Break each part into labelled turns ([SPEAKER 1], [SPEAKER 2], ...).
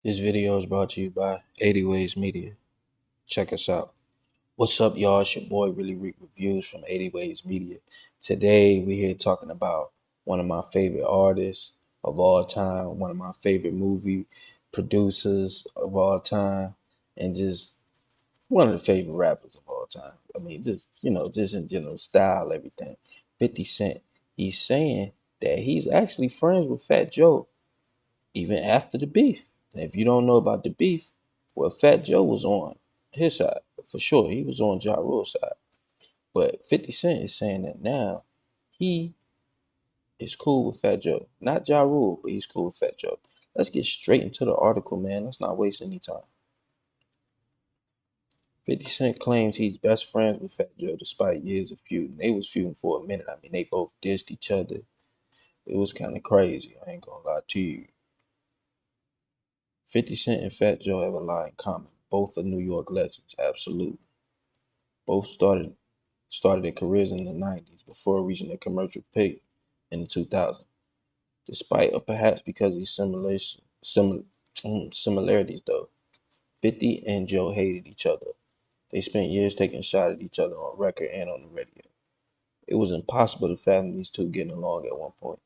[SPEAKER 1] This video is brought to you by 80 Ways Media. Check us out. What's up, y'all? It's your boy, Really Reap Reviews from 80 Ways Media. Today, we're here talking about one of my favorite artists of all time, one of my favorite movie producers of all time, and just one of the favorite rappers of all time. I mean, just in general style, everything. 50 Cent. He's saying that he's actually friends with Fat Joe even after the beef. And if you don't know about the beef, well, Fat Joe was on his side for sure. He was on Ja Rule's side. But 50 Cent is saying that now he is cool with Fat Joe. Not Ja Rule, but he's cool with Fat Joe. Let's get straight into the article, man. Let's not waste any time. 50 Cent claims he's best friends with Fat Joe despite years of feuding. They was feuding for a minute. I mean, they both dissed each other. It was kind of crazy. I ain't gonna lie to you. 50 Cent and Fat Joe have a lot in common. Both are New York legends, absolutely. Both started their careers in the 90s before reaching the commercial peak in the 2000s. Despite or perhaps because of these similarities, though, 50 and Joe hated each other. They spent years taking shots at each other on record and on the radio. It was impossible to fathom these two getting along at one point,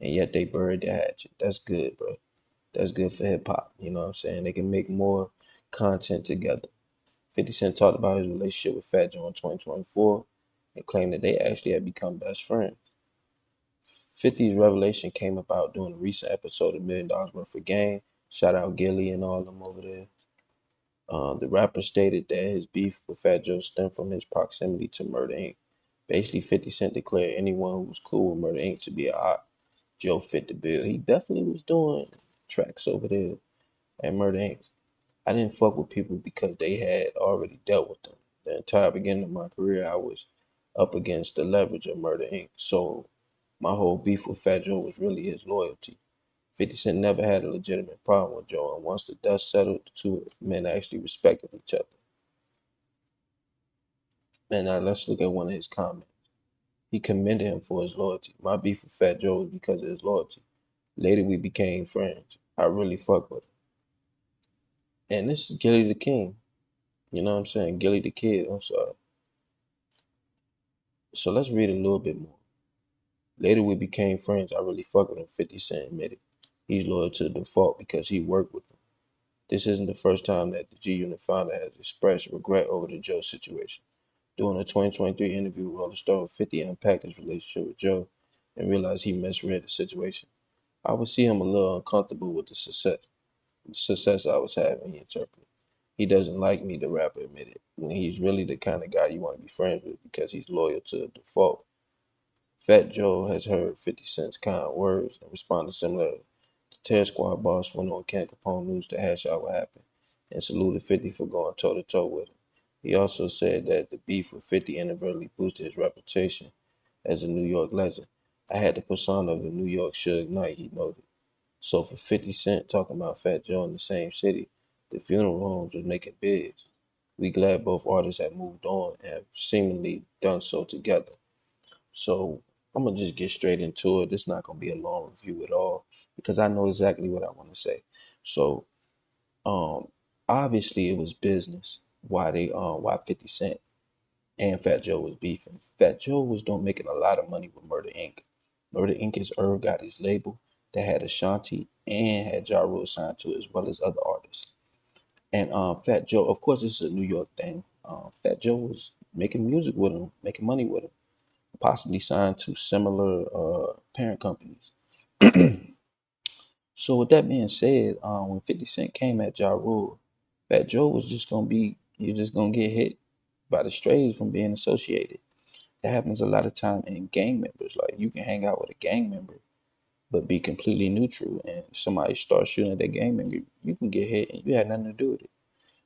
[SPEAKER 1] and yet they buried the hatchet. That's good, bro. That's good for hip hop. You know what I'm saying? They can make more content together. 50 Cent talked about his relationship with Fat Joe in 2024 and claimed that they actually had become best friends. 50's revelation came about during a recent episode of $1 Million Worth of Game. Shout out Gilly and all of them over there. The rapper stated that his beef with Fat Joe stemmed from his proximity to Murder Inc. Basically, 50 Cent declared anyone who was cool with Murder Inc. to be a hot. Joe fit the bill. He definitely was doing tracks over there at Murder Inc. I didn't fuck with people because they had already dealt with them. The entire beginning of my career, I was up against the leverage of Murder Inc. So my whole beef with Fat Joe was really his loyalty. 50 Cent never had a legitimate problem with Joe, and once the dust settled, the two men actually respected each other. And now let's look at one of his comments. He commended him for his loyalty. My beef with Fat Joe was because of his loyalty. Later, we became friends. I really fuck with him. And this is Gilly the King. You know what I'm saying? Gilly the Kid. I'm sorry. So let's read a little bit more. Later, we became friends. I really fuck with him, 50 Cent admitted. He's loyal to the default because he worked with him. This isn't the first time that the G Unit founder has expressed regret over the Joe situation. During a 2023 interview with Rolling Stone, 50 unpacked his relationship with Joe and realized he misread the situation. I would see him a little uncomfortable with the success I was having, he interpreted. He doesn't like me, the rapper admitted, when he's really the kind of guy you want to be friends with because he's loyal to the default. Fat Joe has heard 50 Cent's kind words and responded similarly. The Terror Squad boss went on Ken Capone News to hash out what happened and saluted 50 for going toe to toe with him. He also said that the beef with 50 inadvertently boosted his reputation as a New York legend. I had the persona of a New York Suge Knight, he noted. So for 50 Cent talking about Fat Joe in the same city, the funeral homes was making bids. We glad both artists have moved on and have seemingly done so together. So I'm gonna just get straight into it. This is not gonna be a long review at all because I know exactly what I want to say. So um obviously it was business why 50 Cent and Fat Joe was beefing. Fat Joe was doing making a lot of money with Murder Inc. Murder Inc. is Irv got his label that had Ashanti and had Ja Rule signed to it as well as other artists. And Fat Joe, of course, this is a New York thing. Fat Joe was making music with him, making money with him, possibly signed to similar parent companies. So with that being said, when 50 Cent came at Ja Rule, Fat Joe was just gonna be he was just gonna get hit by the strays from being associated. That happens a lot of time in gang members. Like you can hang out with a gang member, but be completely neutral, and if somebody starts shooting at that gang member, you can get hit, and you had nothing to do with it.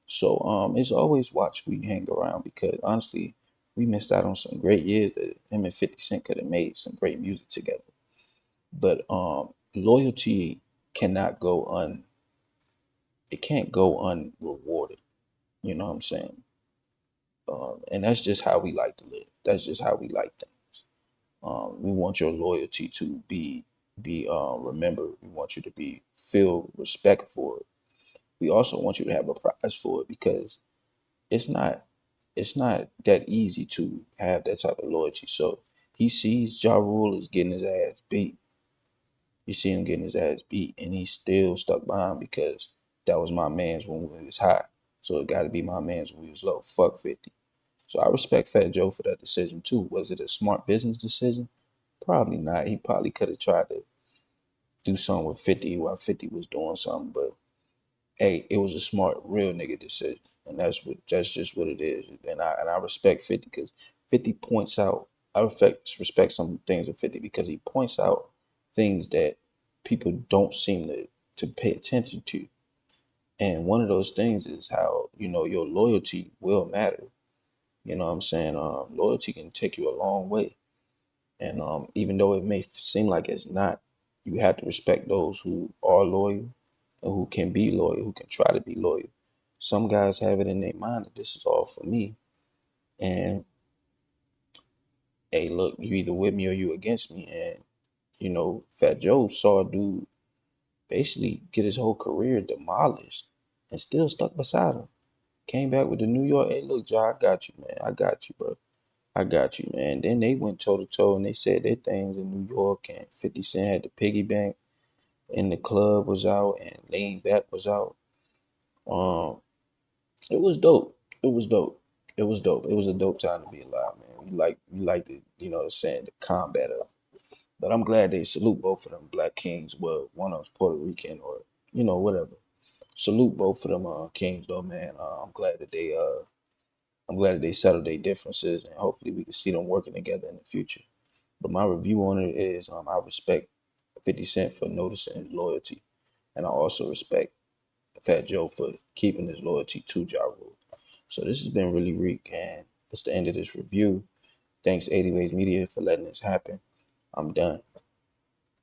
[SPEAKER 1] So it's always watch who you hang around because honestly, we missed out on some great years that him and 50 Cent could have made some great music together. But loyalty cannot go un it can't go unrewarded. You know what I'm saying? And that's just how we like to live. That's just how we like things. We want your loyalty to be remembered. We want you to be feel respect for it. we also want you to have a prize for it because it's not it's not that easy to have that type of loyalty. So he sees Ja Rule is getting his ass beat. You see him getting his ass beat, and he still stuck behind because that was my man's when we was high. So it got to be my man's when we was low. Fuck 50. So I respect Fat Joe for that decision too. Was it a smart business decision? Probably not. He probably could have tried to do something with 50 while 50 was doing something, but hey, it was a smart, real nigga decision, and that's just what it is. And I respect 50 because 50 points out. I respect some things of 50 because he points out things that people don't seem to pay attention to. And one of those things is how your loyalty will matter. You know what I'm saying? Loyalty can take you a long way, and even though it may seem like it's not, you have to respect those who are loyal and who can be loyal, who can try to be loyal. Some guys have it in their mind that this is all for me. And hey, look, you either with me or you against me. And, Fat Joe saw a dude basically get his whole career demolished and still stuck beside him. Came back with the New York, hey, look, Joe, I got you, man. I got you, bro. I got you, man. Then they went toe to toe and they said their things in New York, and 50 Cent had the piggy bank and the club was out and Lean Back was out. Um, it was dope. It was dope. It was dope. It was a dope time to be alive, man. We like the the saying, the combat of. But I'm glad they salute both of them Black Kings. Well, one of them's Puerto Rican or whatever. Salute both of them kings though, man. I'm glad that they settled their differences, and hopefully we can see them working together in the future. But my review on it is I respect 50 Cent for noticing his loyalty, and I also respect Fat Joe for keeping his loyalty to Ja Rule. So this has been really Reek, and that's the end of this review. Thanks 80 Ways Media for letting this happen. I'm done.